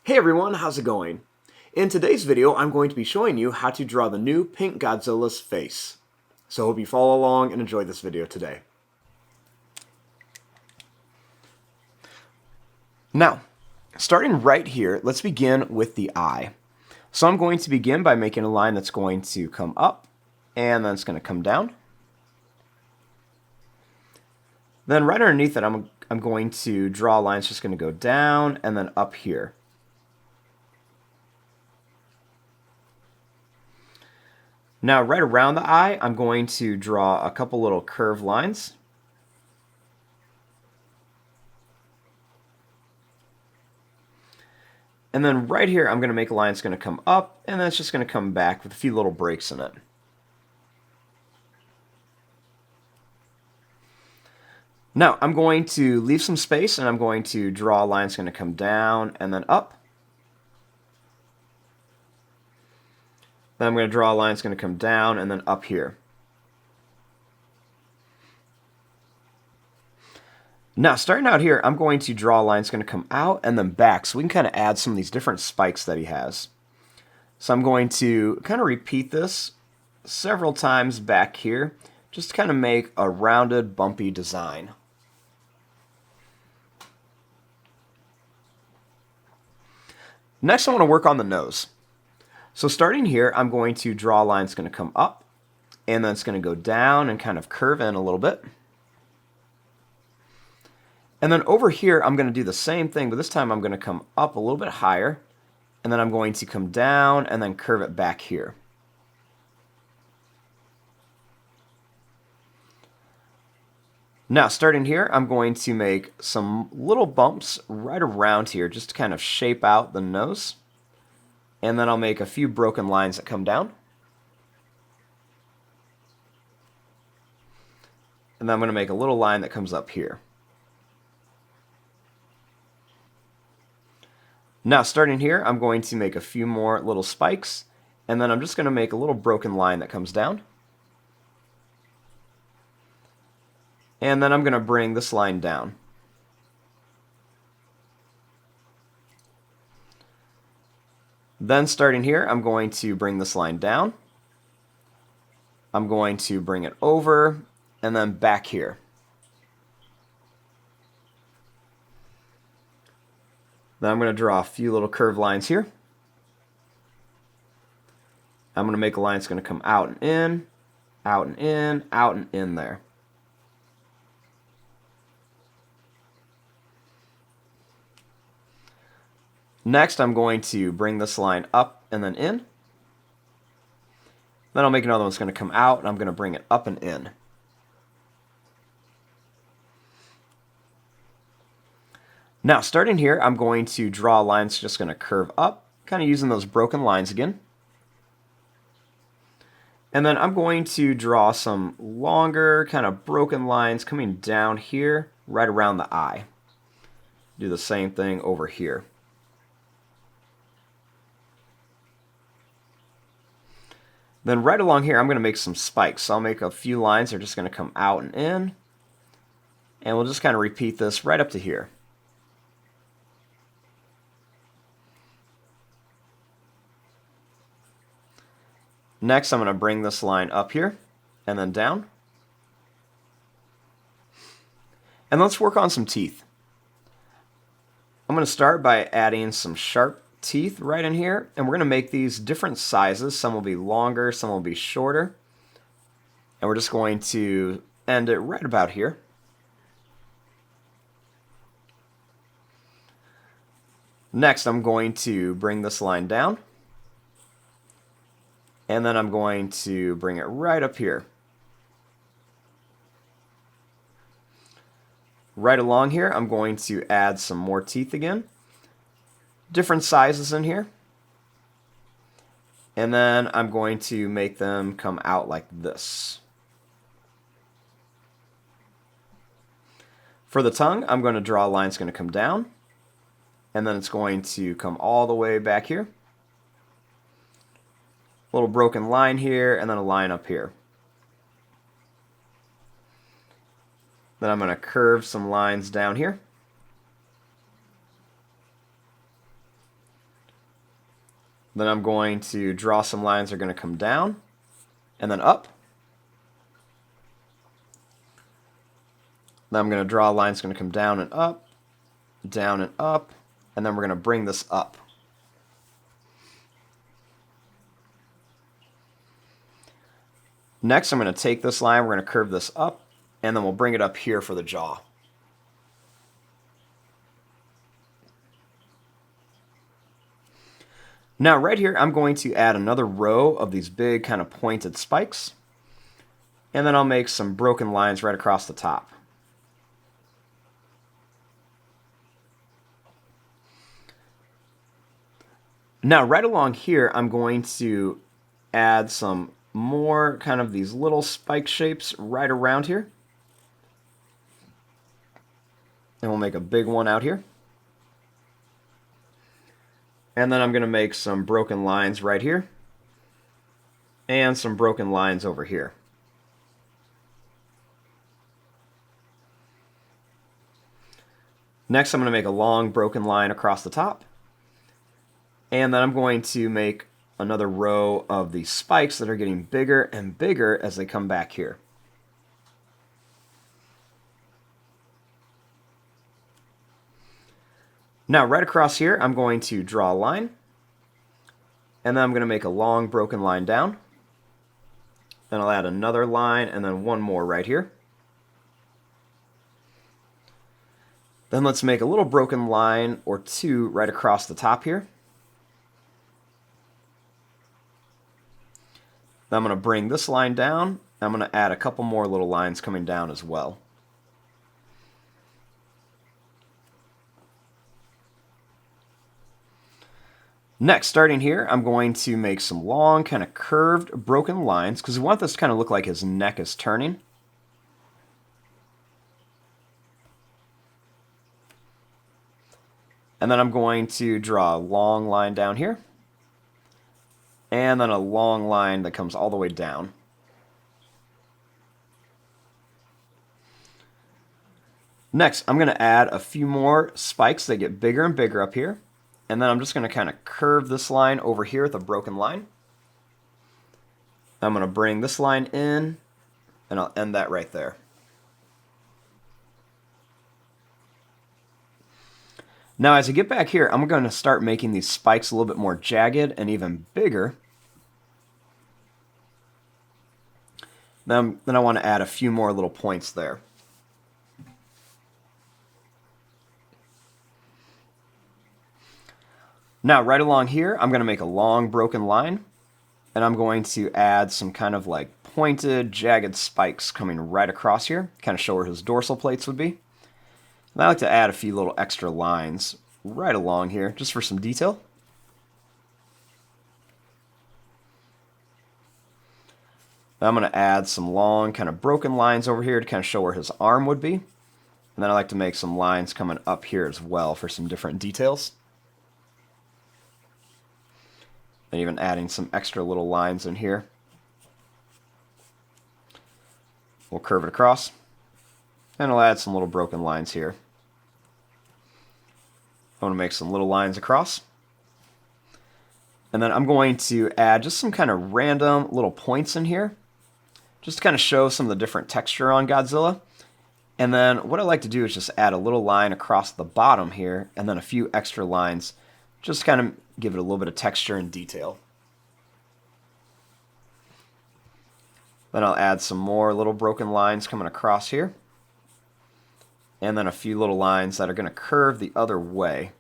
Hey everyone, how's it going? In today's video, I'm going to be showing you how to draw the new pink Godzilla's face. So hope you follow along and enjoy this video today. Now, starting right here, let's begin with the eye. So I'm going to begin by making a line that's going to come up, and then it's going to come down. Then right underneath it, I'm going to draw a line that's just going to go down and then up here. Now, right around the eye, I'm going to draw a couple little curved lines. And then right here, I'm going to make a line that's going to come up, and then it's just going to come back with a few little breaks in it. Now, I'm going to leave some space, and I'm going to draw a line that's going to come down and then up. Then I'm going to draw a line that's going to come down and then up here. Now, starting out here, I'm going to draw a line that's going to come out and then back, so we can kind of add some of these different spikes that he has. So I'm going to kind of repeat this several times back here, just to kind of make a rounded, bumpy design. Next, I want to work on the nose. So starting here, I'm going to draw a line that's going to come up, and then it's going to go down and kind of curve in a little bit. And then over here, I'm going to do the same thing, but this time I'm going to come up a little bit higher, and then I'm going to come down and then curve it back here. Now, starting here, I'm going to make some little bumps right around here just to kind of shape out the nose. And then I'll make a few broken lines that come down. And then I'm going to make a little line that comes up here. Now, starting here, I'm going to make a few more little spikes, and then I'm just going to make a little broken line that comes down. And then I'm going to bring this line down. Then starting here, I'm going to bring this line down. I'm going to bring it over, and then back here. Then I'm going to draw a few little curved lines here. I'm going to make a line that's going to come out and in, out and in, out and in there. Next, I'm going to bring this line up and then in. Then I'll make another one that's going to come out, and I'm going to bring it up and in. Now, starting here, I'm going to draw a line that's just going to curve up, kind of using those broken lines again. And then I'm going to draw some longer, kind of broken lines coming down here, right around the eye. Do the same thing over here. Then right along here, I'm going to make some spikes. So I'll make a few lines that are just going to come out and in. And we'll just kind of repeat this right up to here. Next, I'm going to bring this line up here and then down. And let's work on some teeth. I'm going to start by adding some sharp teeth right in here, and we're going to make these different sizes. Some will be longer, some will be shorter. And we're just going to end it right about here. Next, I'm going to bring this line down. And then I'm going to bring it right up here. Right along here, I'm going to add some more teeth again. Different sizes in here. And then I'm going to make them come out like this. For the tongue, I'm going to draw a line that's going to come down. And then it's going to come all the way back here. A little broken line here, and then a line up here. Then I'm going to curve some lines down here. Then I'm going to draw some lines that are going to come down and then up. Then I'm going to draw a line that's going to come down and up, and up, and then we're going to bring this up. Next, I'm going to take this line, we're going to curve this up, and then we'll bring it up here for the jaw. Now right here, I'm going to add another row of these big kind of pointed spikes, and then I'll make some broken lines right across the top. Now right along here, I'm going to add some more kind of these little spike shapes right around here. And we'll make a big one out here. And then I'm going to make some broken lines right here. And some broken lines over here. Next, I'm going to make a long broken line across the top. And then I'm going to make another row of these spikes that are getting bigger and bigger as they come back here. Now right across here, I'm going to draw a line, and then I'm going to make a long broken line down. Then I'll add another line and then one more right here. Then let's make a little broken line or two right across the top here. Then I'm going to bring this line down. I'm going to add a couple more little lines coming down as well. Next, starting here, I'm going to make some long, kind of curved, broken lines, because we want this to kind of look like his neck is turning. And then I'm going to draw a long line down here. And then a long line that comes all the way down. Next, I'm going to add a few more spikes that get bigger and bigger up here. And then I'm just going to kind of curve this line over here with a broken line. I'm going to bring this line in, and I'll end that right there. Now as I get back here, I'm going to start making these spikes a little bit more jagged and even bigger. Then I want to add a few more little points there. Now right along here, I'm going to make a long broken line, and I'm going to add some kind of like pointed, jagged spikes coming right across here, kind of show where his dorsal plates would be. And I like to add a few little extra lines right along here, just for some detail. I'm going to add some long kind of broken lines over here to kind of show where his arm would be. And then I like to make some lines coming up here as well for some different details. And even adding some extra little lines in here. We'll curve it across. And I'll add some little broken lines here. I want to make some little lines across. And then I'm going to add just some kind of random little points in here, just to kind of show some of the different texture on Godzilla. And then what I like to do is just add a little line across the bottom here, and then a few extra lines, just to kind of give it a little bit of texture and detail. Then I'll add some more little broken lines coming across here. And then a few little lines that are going to curve the other way.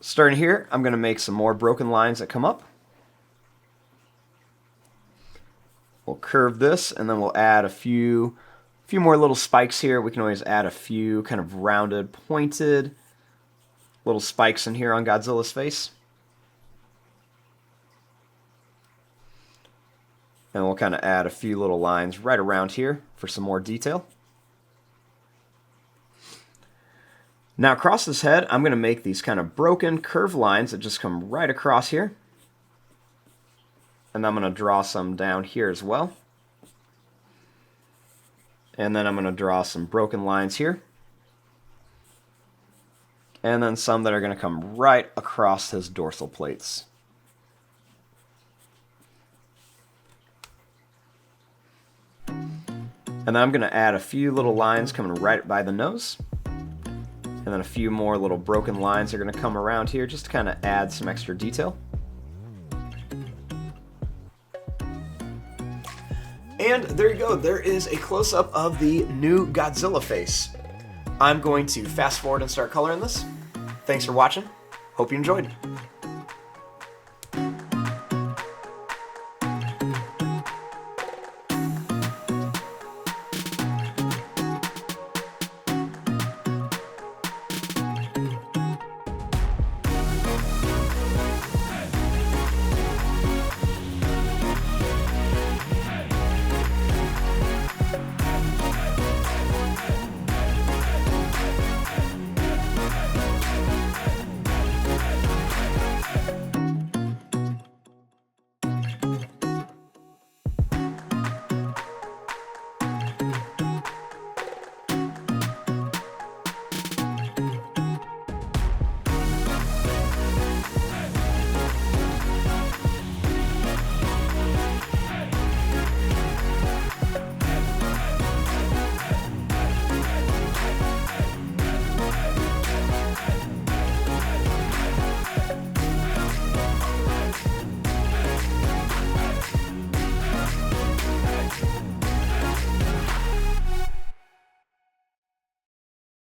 Starting here, I'm going to make some more broken lines that come up. We'll curve this, and then we'll add a few more little spikes here. We can always add a few kind of rounded, pointed little spikes in here on Godzilla's face. And we'll kind of add a few little lines right around here for some more detail. Now across this head, I'm going to make these kind of broken curved lines that just come right across here. And I'm going to draw some down here as well. And then I'm going to draw some broken lines here. and then some that are going to come right across his dorsal plates. And then I'm going to add a few little lines coming right by the nose. And then a few more little broken lines are going to come around here just to kind of add some extra detail. And there you go, there is a close-up of the new Godzilla face. I'm going to fast forward and start coloring this. Thanks for watching. Hope you enjoyed.